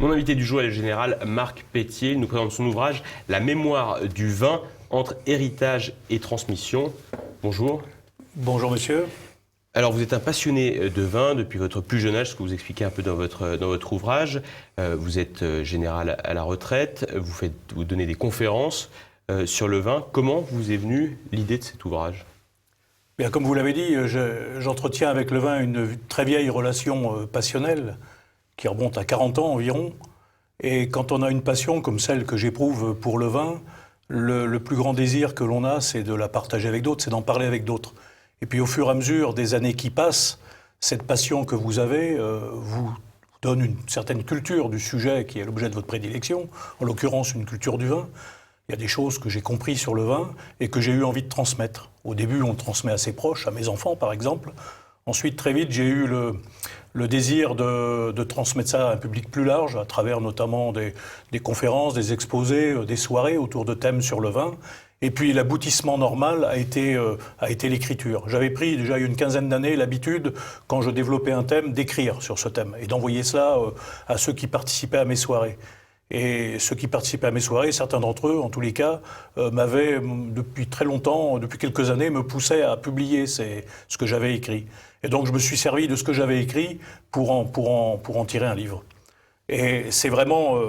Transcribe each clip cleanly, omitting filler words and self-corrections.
Mon invité du jour est le général Marc Pétier. Il nous présente son ouvrage « La mémoire du vin entre héritage et transmission ». Bonjour. Bonjour monsieur. Alors vous êtes un passionné de vin depuis votre plus jeune âge, ce que vous expliquez un peu dans votre ouvrage. Vous êtes général à la retraite, vous donnez des conférences sur le vin. Comment vous est venue l'idée de cet ouvrage ? Bien, comme vous l'avez dit, j'entretiens avec le vin une très vieille relation passionnelle qui remonte à 40 ans environ. Et quand on a une passion comme celle que j'éprouve pour le vin, le plus grand désir que l'on a, c'est de la partager avec d'autres, c'est d'en parler avec d'autres. Et puis au fur et à mesure des années qui passent, cette passion que vous avez vous donne une certaine culture du sujet qui est l'objet de votre prédilection, en l'occurrence une culture du vin. Il y a des choses que j'ai compris sur le vin et que j'ai eu envie de transmettre. Au début, on le transmet à ses proches, à mes enfants par exemple. Ensuite, très vite, j'ai eu le désir de transmettre ça à un public plus large, à travers notamment des conférences, des exposés, des soirées autour de thèmes sur le vin. Et puis l'aboutissement normal a été l'écriture. J'avais pris déjà il y a une quinzaine d'années l'habitude, quand je développais un thème, d'écrire sur ce thème et d'envoyer cela à ceux qui participaient à mes soirées. Et ceux qui participaient à mes soirées, certains d'entre eux, en tous les cas, m'avaient, depuis très longtemps, depuis quelques années, me poussaient à publier ce que j'avais écrit. Et donc je me suis servi de ce que j'avais écrit pour en tirer un livre. Et c'est vraiment,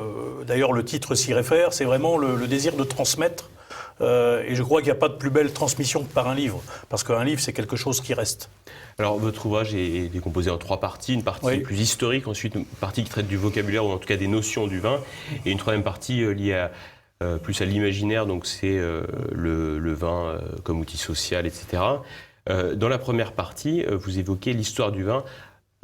d'ailleurs le titre s'y réfère, c'est vraiment le désir de transmettre. Et je crois qu'il n'y a pas de plus belle transmission que par un livre, parce qu'un livre, c'est quelque chose qui reste. Alors, votre ouvrage est décomposé en 3 parties. Une partie plus historique, ensuite une partie qui traite du vocabulaire, ou en tout cas des notions du vin, et une troisième partie liée plus à l'imaginaire, donc c'est le vin comme outil social, etc. Dans la première partie, vous évoquez l'histoire du vin.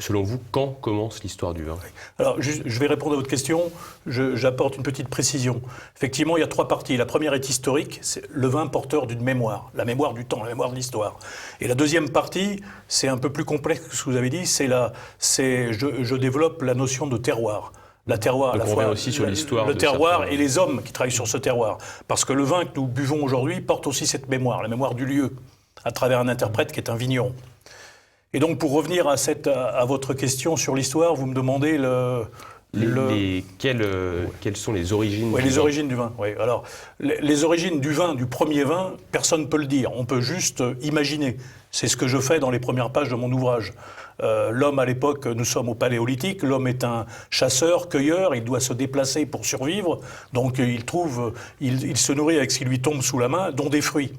Selon vous, quand commence l'histoire du vin ? Alors, je vais répondre à votre question. J'apporte une petite précision. Effectivement, il y a 3 parties. La première est historique, c'est le vin porteur d'une mémoire, la mémoire du temps, la mémoire de l'histoire. Et la deuxième partie, c'est un peu plus complexe que ce que vous avez dit, je développe la notion de terroir. La terroir, à la fois aussi sur l'histoire le terroir et les hommes qui travaillent sur ce terroir. Parce que le vin que nous buvons aujourd'hui porte aussi cette mémoire, la mémoire du lieu, à travers un interprète qui est un vigneron. Et donc, pour revenir à votre question sur l'histoire, vous me demandez quelles sont les origines du vin ? Les origines du vin. Oui. Alors, les origines du vin, du premier vin, personne ne peut le dire. On peut juste imaginer. C'est ce que je fais dans les premières pages de mon ouvrage. L'homme, à l'époque, nous sommes au Paléolithique. L'homme est un chasseur, cueilleur. Il doit se déplacer pour survivre. Donc, il se nourrit avec ce qui lui tombe sous la main, dont des fruits.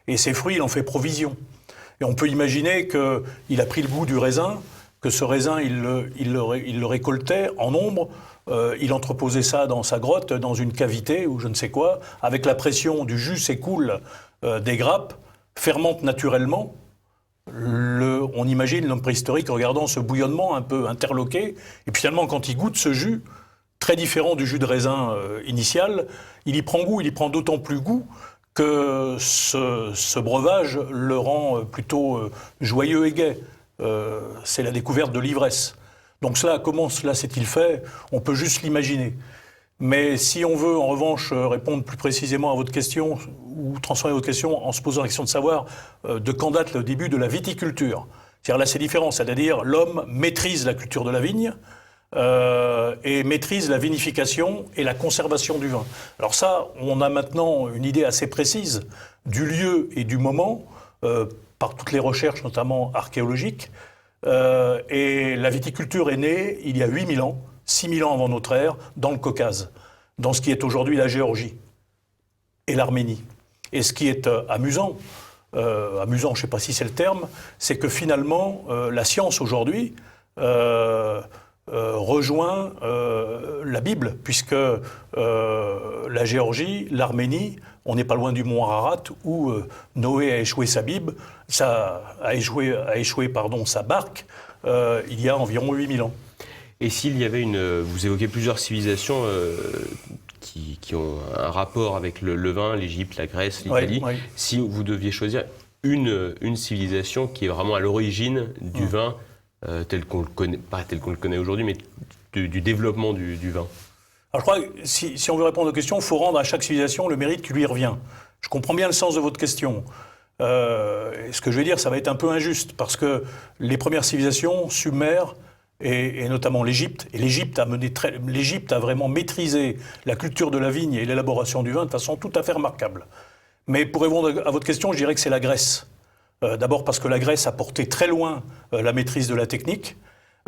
Et ces fruits, il en fait provision. Et on peut imaginer qu'il a pris le goût du raisin, que ce raisin, il le récoltait en nombre, il entreposait ça dans sa grotte, dans une cavité ou je ne sais quoi, avec la pression du jus s'écoule des grappes, fermente naturellement. On imagine l'homme préhistorique regardant ce bouillonnement un peu interloqué, et puis finalement quand il goûte ce jus, très différent du jus de raisin initial, il y prend goût, il y prend d'autant plus goût que ce breuvage le rend plutôt joyeux et gai. C'est la découverte de l'ivresse. Donc comment cela s'est-il fait ? On peut juste l'imaginer. Mais si on veut en revanche répondre plus précisément à votre question, ou transformer votre question en se posant la question de savoir de quand date le début de la viticulture. C'est-à-dire là c'est différent, c'est-à-dire l'homme maîtrise la culture de la vigne, et maîtrise la vinification et la conservation du vin. Alors ça, on a maintenant une idée assez précise du lieu et du moment, par toutes les recherches, notamment archéologiques. Et la viticulture est née il y a 8000 ans, 6000 ans avant notre ère, dans le Caucase, dans ce qui est aujourd'hui la Géorgie et l'Arménie. Et ce qui est amusant, je ne sais pas si c'est le terme, c'est que finalement, la science aujourd'hui rejoint la Bible, puisque la Géorgie, l'Arménie, on n'est pas loin du mont Ararat, où Noé a échoué sa sa barque, il y a environ 8000 ans. Et s'il y avait vous évoquez plusieurs civilisations qui ont un rapport avec le vin, l'Égypte, la Grèce, l'Italie, si vous deviez choisir une civilisation qui est vraiment à l'origine du vin, tel qu'on le connaît, pas tel qu'on le connaît aujourd'hui, mais du développement du vin. Alors je crois que si on veut répondre aux questions, il faut rendre à chaque civilisation le mérite qui lui revient. Je comprends bien le sens de votre question. Ce que je vais dire, ça va être un peu injuste, parce que les premières civilisations, Sumer, et notamment l'Égypte. Et l'Égypte a vraiment maîtrisé la culture de la vigne et l'élaboration du vin de façon tout à fait remarquable. Mais pour répondre à votre question, je dirais que c'est la Grèce. D'abord parce que la Grèce a porté très loin la maîtrise de la technique.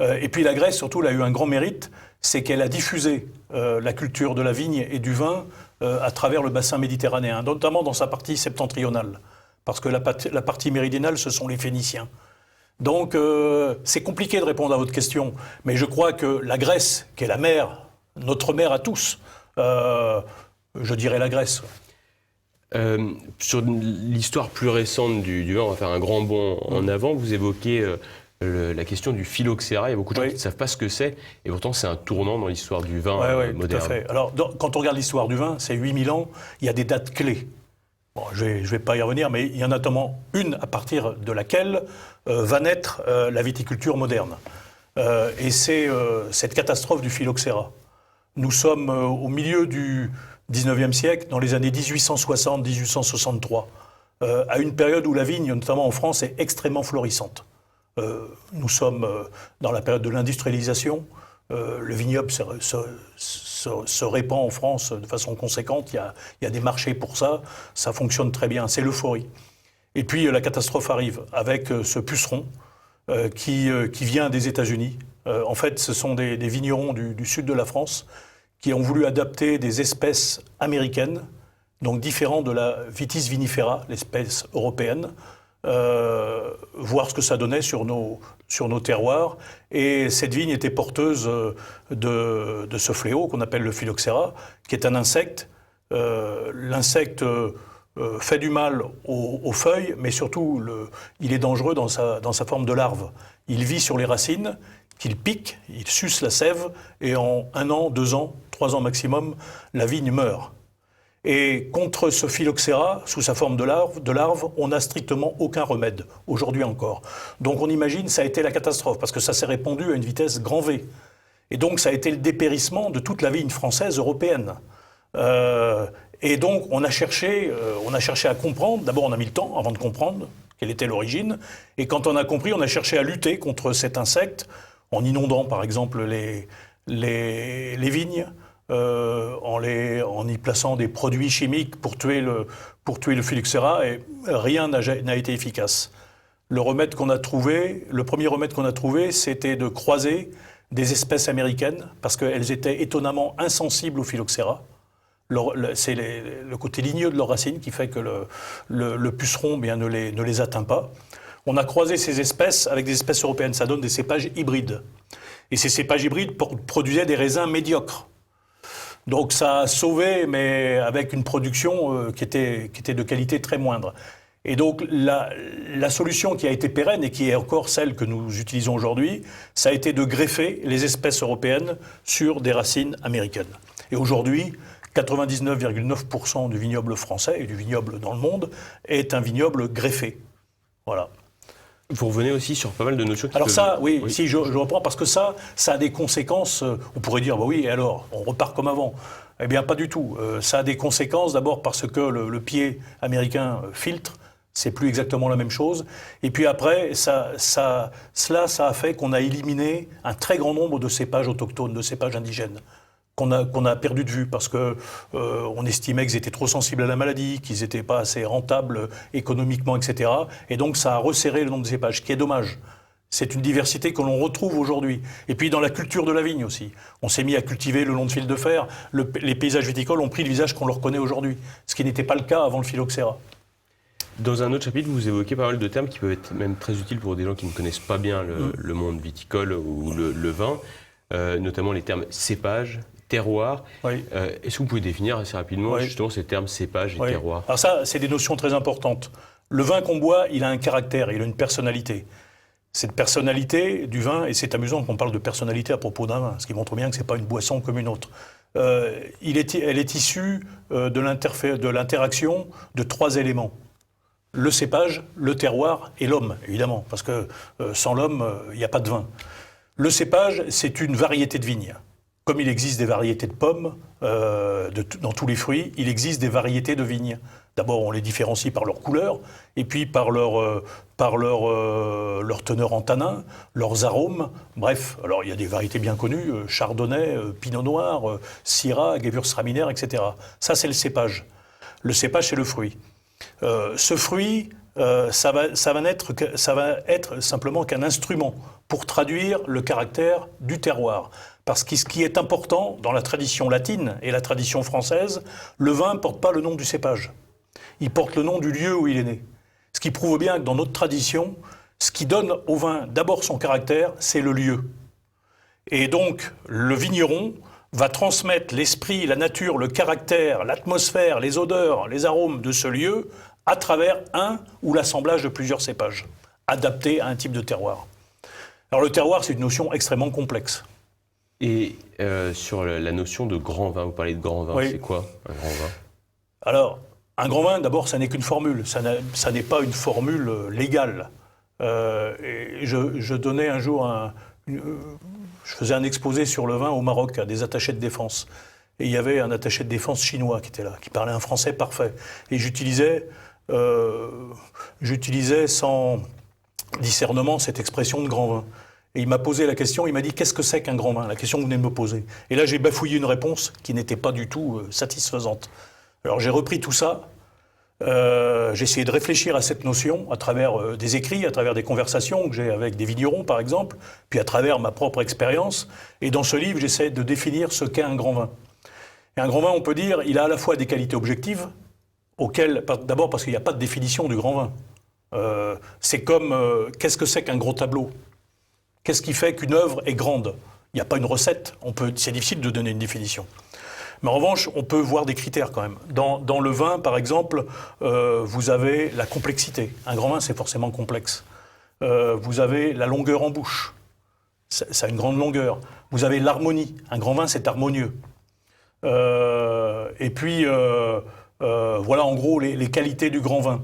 Et puis la Grèce, surtout, elle a eu un grand mérite, c'est qu'elle a diffusé la culture de la vigne et du vin à travers le bassin méditerranéen, notamment dans sa partie septentrionale. Parce que la partie méridionale, ce sont les Phéniciens. Donc c'est compliqué de répondre à votre question, mais je crois que la Grèce, qui est la mère, notre mère à tous, je dirais la Grèce. Sur l'histoire plus récente du vin, on va faire un grand bond en avant. Vous évoquez la question du phylloxéra. Il y a beaucoup de gens qui ne savent pas ce que c'est, et pourtant c'est un tournant dans l'histoire du vin moderne. Tout à fait. Alors, quand on regarde l'histoire du vin, c'est 8000 ans, il y a des dates clés. Bon, je vais pas y revenir, mais il y en a notamment une à partir de laquelle va naître la viticulture moderne. Et c'est cette catastrophe du phylloxéra. Nous sommes au milieu du 19e siècle, dans les années 1860-1863, à une période où la vigne, notamment en France, est extrêmement florissante. Nous sommes dans la période de l'industrialisation. Le vignoble se répand en France de façon conséquente. Il y a des marchés pour ça. Ça fonctionne très bien. C'est l'euphorie. Et puis la catastrophe arrive avec ce puceron qui vient des États-Unis. En fait, ce sont des vignerons du sud de la France qui ont voulu adapter des espèces américaines, donc différentes de la Vitis vinifera, l'espèce européenne, voir ce que ça donnait sur nos terroirs. Et cette vigne était porteuse de ce fléau qu'on appelle le phylloxéra, qui est un insecte. L'insecte fait du mal aux feuilles, mais surtout il est dangereux dans sa forme de larve. Il vit sur les racines, qu'il pique, il suce la sève, et en 1 an, 2 ans, 3 ans maximum, la vigne meurt. Et contre ce phylloxéra, sous sa forme de larve, on n'a strictement aucun remède, aujourd'hui encore. Donc on imagine, ça a été la catastrophe, parce que ça s'est répandu à une vitesse grand V. Et donc ça a été le dépérissement de toute la vigne française, européenne. Et donc on a cherché à comprendre, d'abord on a mis le temps avant de comprendre quelle était l'origine, et quand on a compris, on a cherché à lutter contre cet insecte, en inondant par exemple les vignes, en y plaçant des produits chimiques pour tuer le phylloxéra, et rien n'a été efficace. Le premier remède qu'on a trouvé, c'était de croiser des espèces américaines, parce qu'elles étaient étonnamment insensibles au phylloxéra. C'est le côté ligneux de leurs racines qui fait que le puceron ne les atteint pas. On a croisé ces espèces avec des espèces européennes, ça donne des cépages hybrides. Et ces cépages hybrides produisaient des raisins médiocres. Donc ça a sauvé, mais avec une production qui était de qualité très moindre. Et donc la solution qui a été pérenne et qui est encore celle que nous utilisons aujourd'hui, ça a été de greffer les espèces européennes sur des racines américaines. Et aujourd'hui, 99,9% du vignoble français et du vignoble dans le monde est un vignoble greffé. Voilà. Vous revenez aussi sur pas mal de notions qui Alors ça, oui, si je reprends, parce que ça a des conséquences. On pourrait dire, bah oui, et alors, on repart comme avant. Eh bien, pas du tout. Ça a des conséquences, d'abord parce que le pied américain filtre, c'est plus exactement la même chose. Et puis après, ça a fait qu'on a éliminé un très grand nombre de cépages autochtones, de cépages indigènes, qu'on a perdu de vue parce que on estimait qu'ils étaient trop sensibles à la maladie, qu'ils n'étaient pas assez rentables économiquement, etc. Et donc ça a resserré le nombre de cépages, ce qui est dommage. C'est une diversité que l'on retrouve aujourd'hui. Et puis dans la culture de la vigne aussi. On s'est mis à cultiver le long de fil de fer. Les paysages viticoles ont pris le visage qu'on leur connaît aujourd'hui, ce qui n'était pas le cas avant le phylloxéra. Dans un autre chapitre, vous évoquez pas mal de termes qui peuvent être même très utiles pour des gens qui ne connaissent pas bien le monde viticole ou le vin, notamment les termes cépage, terroir. Oui. Est-ce que vous pouvez définir assez rapidement justement ces termes cépage et terroir ? Alors ça, c'est des notions très importantes. Le vin qu'on boit, il a un caractère, il a une personnalité. Cette personnalité du vin, et c'est amusant qu'on parle de personnalité à propos d'un vin, ce qui montre bien que ce n'est pas une boisson comme une autre. Elle est issue de l'interaction de 3 éléments. Le cépage, le terroir et l'homme, évidemment, parce que sans l'homme, il n'y a pas de vin. Le cépage, c'est une variété de vigne Comme il existe des variétés de pommes dans tous les fruits, il existe des variétés de vignes. D'abord, on les différencie par leur couleur, et puis par leur teneur en tanin, leurs arômes. Bref, alors il y a des variétés bien connues, Chardonnay, Pinot Noir, Syrah, Gewürztraminer, etc. Ça, c'est le cépage. Le cépage, c'est le fruit. Ce fruit, ça va être simplement qu'un instrument pour traduire le caractère du terroir. Parce que ce qui est important dans la tradition latine et la tradition française, le vin ne porte pas le nom du cépage. Il porte le nom du lieu où il est né. Ce qui prouve bien que dans notre tradition, ce qui donne au vin d'abord son caractère, c'est le lieu. Et donc, le vigneron va transmettre l'esprit, la nature, le caractère, l'atmosphère, les odeurs, les arômes de ce lieu à travers un ou l'assemblage de plusieurs cépages, adaptés à un type de terroir. Alors le terroir, c'est une notion extrêmement complexe. Et sur la notion de grand vin, vous parlez de grand vin, oui. C'est quoi un grand vin? Alors, un grand vin, d'abord, ça n'est qu'une formule, ça n'est pas une formule légale. Et je donnais un jour je faisais un exposé sur le vin au Maroc à des attachés de défense. Et il y avait un attaché de défense chinois qui était là, qui parlait un français parfait. Et j'utilisais sans discernement cette expression de grand vin. Et il m'a posé la question, il m'a dit « Qu'est-ce que c'est qu'un grand vin ?» La question que vous venez de me poser. Et là, j'ai bafouillé une réponse qui n'était pas du tout satisfaisante. Alors j'ai repris tout ça, j'ai essayé de réfléchir à cette notion à travers des écrits, à travers des conversations que j'ai avec des vignerons par exemple, puis à travers ma propre expérience. Et dans ce livre, j'essaie de définir ce qu'est un grand vin. Et un grand vin, on peut dire, il a à la fois des qualités objectives, d'abord parce qu'il n'y a pas de définition du grand vin. C'est comme, qu'est-ce que c'est qu'un gros tableau ? Qu'est-ce qui fait qu'une œuvre est grande ? Il n'y a pas une recette, c'est difficile de donner une définition. Mais en revanche, on peut voir des critères quand même. Dans le vin, par exemple, vous avez la complexité. Un grand vin, c'est forcément complexe. Vous avez la longueur en bouche. Ça a une grande longueur. Vous avez l'harmonie. Un grand vin, c'est harmonieux. Et puis, voilà en gros les qualités du grand vin.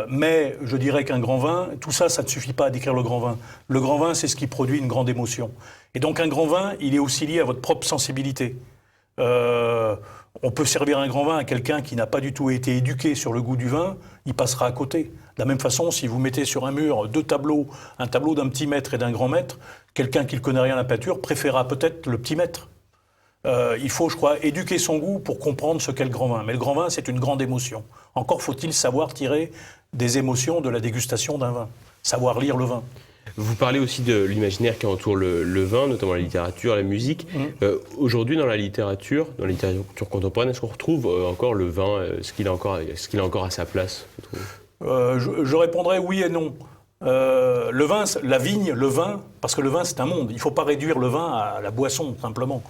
Mais je dirais qu'un grand vin, tout ça, ça ne suffit pas à décrire le grand vin. Le grand vin, c'est ce qui produit une grande émotion. Et donc un grand vin, il est aussi lié à votre propre sensibilité. On peut servir un grand vin à quelqu'un qui n'a pas du tout été éduqué sur le goût du vin, il passera à côté. De la même façon, si vous mettez sur un mur deux tableaux, un tableau d'un petit mètre et d'un grand mètre, quelqu'un qui ne connaît rien à la peinture préférera peut-être le petit mètre. Il faut, je crois, éduquer son goût pour comprendre ce qu'est le grand vin. Mais le grand vin, c'est une grande émotion. Encore faut-il savoir tirer des émotions de la dégustation d'un vin, savoir lire le vin. Vous parlez aussi de l'imaginaire qui entoure le vin, notamment la littérature, la musique. Aujourd'hui, dans la littérature contemporaine, est-ce qu'on retrouve encore le vin, est-ce qu'il a encore à sa place, je répondrais oui et non. Le vin, la vigne, le vin, parce que le vin c'est un monde, il ne faut pas réduire le vin à la boisson, simplement.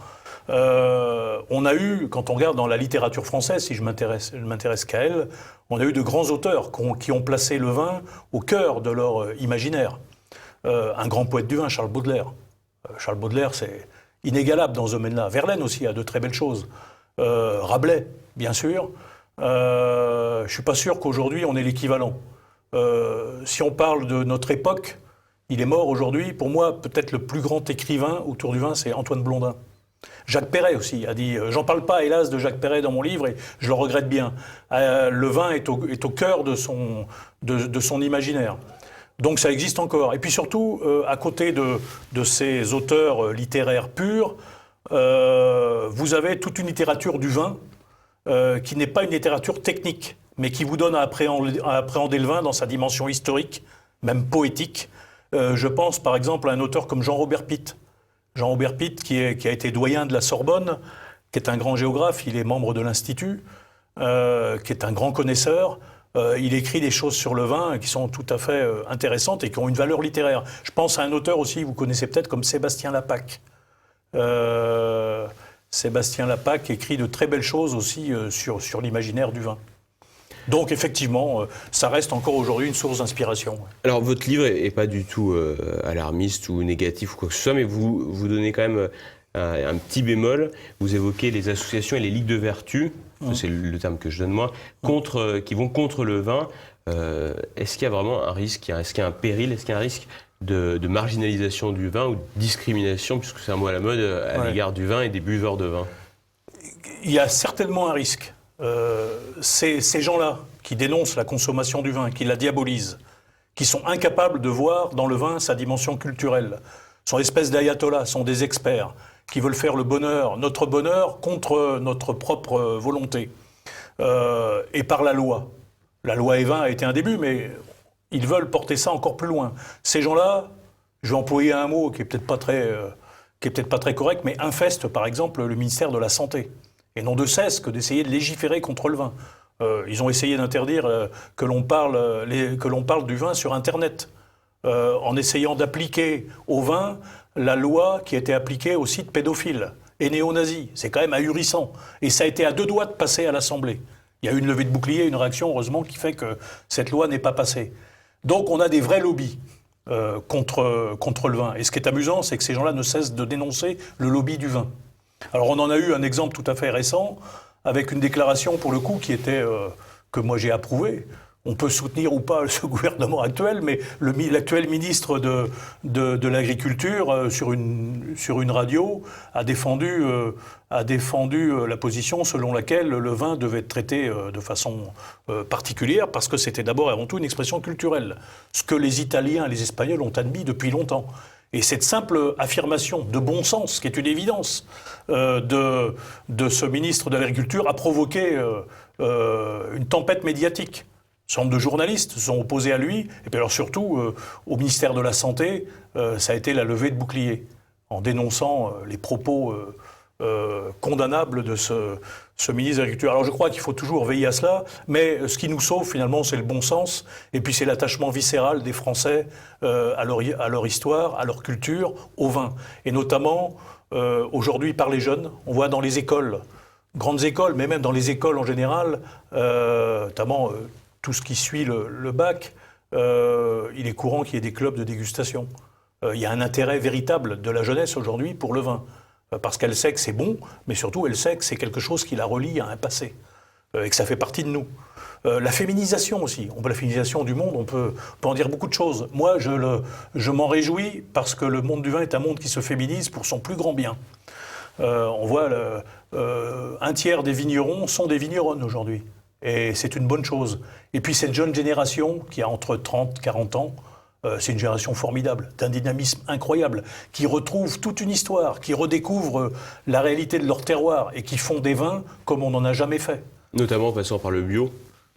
On a eu, quand on regarde dans la littérature française, si je m'intéresse qu'à elle, on a eu de grands auteurs qui ont placé le vin au cœur de leur imaginaire. Un grand poète du vin, Charles Baudelaire. Charles Baudelaire, c'est inégalable dans ce domaine-là. Verlaine aussi a de très belles choses. Rabelais, bien sûr. Je ne suis pas sûr qu'aujourd'hui on ait l'équivalent. Si on parle de notre époque, il est mort aujourd'hui. Pour moi, peut-être le plus grand écrivain autour du vin, c'est Antoine Blondin. Jacques Perret aussi a dit, j'en parle pas hélas de Jacques Perret dans mon livre et je le regrette bien. Le vin est au cœur de son imaginaire. Donc ça existe encore. Et puis surtout, à côté de ces auteurs littéraires purs, vous avez toute une littérature du vin qui n'est pas une littérature technique, mais qui vous donne à appréhender le vin dans sa dimension historique, même poétique. Je pense par exemple à un auteur comme Jean-Robert Pitt. Jean-Robert Pitt, qui a été doyen de la Sorbonne, qui est un grand géographe, il est membre de l'Institut, qui est un grand connaisseur. Il écrit des choses sur le vin qui sont tout à fait intéressantes et qui ont une valeur littéraire. Je pense à un auteur aussi, vous connaissez peut-être, comme Sébastien Lapaque. Sébastien Lapaque écrit de très belles choses aussi sur l'imaginaire du vin. Donc effectivement, ça reste encore aujourd'hui une source d'inspiration. Alors votre livre n'est pas du tout alarmiste ou négatif ou quoi que ce soit, mais vous donnez quand même un petit bémol. Vous évoquez les associations et les ligues de vertu, c'est le terme que je donne moi, qui vont contre le vin. Est-ce qu'il y a vraiment un risque, est-ce qu'il y a un péril, est-ce qu'il y a un risque de marginalisation du vin ou de discrimination, puisque c'est un mot à la mode, à l'égard du vin et des buveurs de vin? Il y a certainement un risque. Ces gens-là qui dénoncent la consommation du vin, qui la diabolisent, qui sont incapables de voir dans le vin sa dimension culturelle, sont espèces d'ayatollahs, sont des experts, qui veulent faire le bonheur, notre bonheur, contre notre propre volonté. Et par la loi. La loi Evin a été un début, mais ils veulent porter ça encore plus loin. Ces gens-là, je vais employer un mot qui est peut-être pas très correct, mais infestent par exemple le ministère de la Santé. Et n'ont de cesse que d'essayer de légiférer contre le vin. Ils ont essayé d'interdire que l'on parle du vin sur Internet, en essayant d'appliquer au vin la loi qui était appliquée aux sites pédophiles et néo-nazis. C'est quand même ahurissant. Et ça a été à 2 doigts de passer à l'Assemblée. Il y a eu une levée de bouclier, une réaction, heureusement, qui fait que cette loi n'est pas passée. Donc on a des vrais lobbies contre le vin. Et ce qui est amusant, c'est que ces gens-là ne cessent de dénoncer le lobby du vin. Alors on en a eu un exemple tout à fait récent, avec une déclaration, pour le coup, qui était que moi j'ai approuvée. On peut soutenir ou pas ce gouvernement actuel, mais l'actuel ministre de l'Agriculture, sur une radio, a défendu la position selon laquelle le vin devait être traité de façon particulière, parce que c'était d'abord et avant tout une expression culturelle, ce que les Italiens et les Espagnols ont admis depuis longtemps. Et cette simple affirmation de bon sens, qui est une évidence, de ce ministre de l'Agriculture, a provoqué une tempête médiatique. Un certain nombre de journalistes se sont opposés à lui, et puis alors surtout au ministère de la Santé, ça a été la levée de bouclier, en dénonçant les propos condamnables de ce ministre de l'Agriculture. Alors je crois qu'il faut toujours veiller à cela, mais ce qui nous sauve finalement, c'est le bon sens, et puis c'est l'attachement viscéral des Français à leur histoire, à leur culture, au vin. Et notamment, aujourd'hui, par les jeunes, on voit dans les écoles, grandes écoles, mais même dans les écoles en général, notamment tout ce qui suit le bac, il est courant qu'il y ait des clubs de dégustation. Il y a un intérêt véritable de la jeunesse aujourd'hui pour le vin, parce qu'elle sait que c'est bon, mais surtout elle sait que c'est quelque chose qui la relie à un passé, et que ça fait partie de nous. La féminisation aussi, la féminisation du monde, on peut en dire beaucoup de choses. Moi, je m'en réjouis parce que le monde du vin est un monde qui se féminise pour son plus grand bien. On voit un tiers des vignerons sont des vigneronnes aujourd'hui. Et c'est une bonne chose. Et puis cette jeune génération qui a entre 30 et 40 ans, c'est une génération formidable, d'un dynamisme incroyable, qui retrouve toute une histoire, qui redécouvre la réalité de leur terroir et qui font des vins comme on n'en a jamais fait. Notamment en passant par le bio.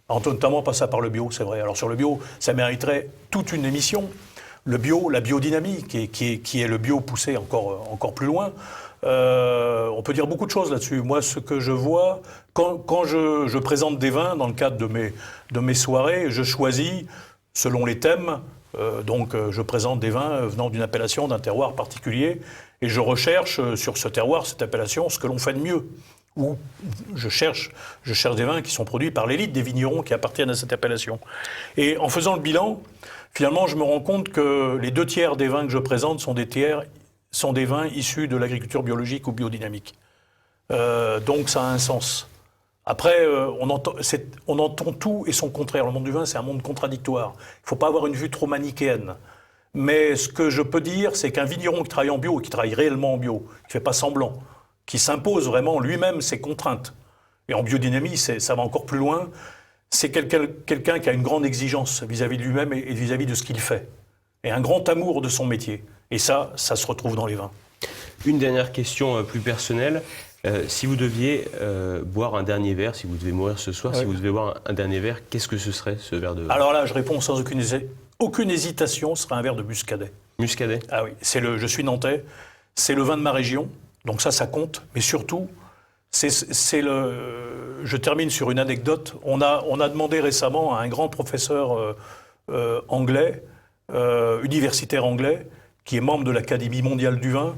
Notamment passant par le bio, c'est vrai. Alors sur le bio, ça mériterait toute une émission. Le bio, la biodynamie, qui est le bio poussé encore plus loin. On peut dire beaucoup de choses là-dessus. Moi, ce que je vois, quand je présente des vins dans le cadre de mes soirées, je choisis selon les thèmes. Donc, je présente des vins venant d'une appellation, d'un terroir particulier, et je recherche sur ce terroir, cette appellation, ce que l'on fait de mieux. Ou je cherche des vins qui sont produits par l'élite des vignerons qui appartiennent à cette appellation. Et en faisant le bilan, finalement, je me rends compte que les 2 tiers des vins que je présente sont des vins issus de l'agriculture biologique ou biodynamique. Donc ça a un sens. Après, on entend tout et son contraire. Le monde du vin, c'est un monde contradictoire. Il ne faut pas avoir une vue trop manichéenne. Mais ce que je peux dire, c'est qu'un vigneron qui travaille en bio, qui travaille réellement en bio, qui ne fait pas semblant, qui s'impose vraiment lui-même ses contraintes, et en biodynamie, ça va encore plus loin, c'est quelqu'un qui a une grande exigence vis-à-vis de lui-même et vis-à-vis de ce qu'il fait. Et un grand amour de son métier. Et ça se retrouve dans les vins. Une dernière question plus personnelle. Si vous deviez boire un dernier verre, si vous devez mourir ce soir, si vous devez boire un dernier verre, qu'est-ce que ce serait, ce verre de vin? Alors là, je réponds sans aucune hésitation, ce serait un verre de muscadet. Muscadet? Ah oui, je suis nantais, c'est le vin de ma région, donc ça compte, mais surtout, je termine sur une anecdote. On a demandé récemment à un grand professeur anglais, universitaire anglais, qui est membre de l'Académie mondiale du vin,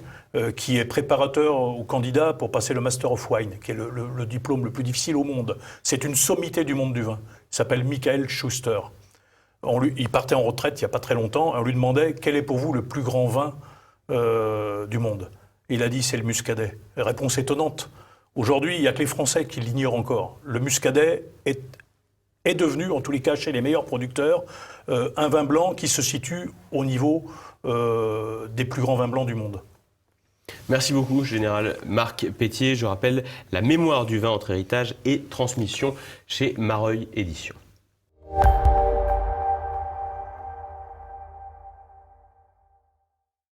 qui est préparateur aux candidats pour passer le Master of Wine, qui est le diplôme le plus difficile au monde. C'est une sommité du monde du vin. Il s'appelle Michael Schuster. Il partait en retraite il n'y a pas très longtemps, et on lui demandait quel est pour vous le plus grand vin du monde. Il a dit c'est le muscadet. Réponse étonnante. Aujourd'hui, il n'y a que les Français qui l'ignorent encore. Le muscadet est est devenu, en tous les cas chez les meilleurs producteurs, un vin blanc qui se situe au niveau des plus grands vins blancs du monde. Merci beaucoup, Général Marc Pétier. Je rappelle la mémoire du vin entre héritage et transmission chez Mareuil Éditions.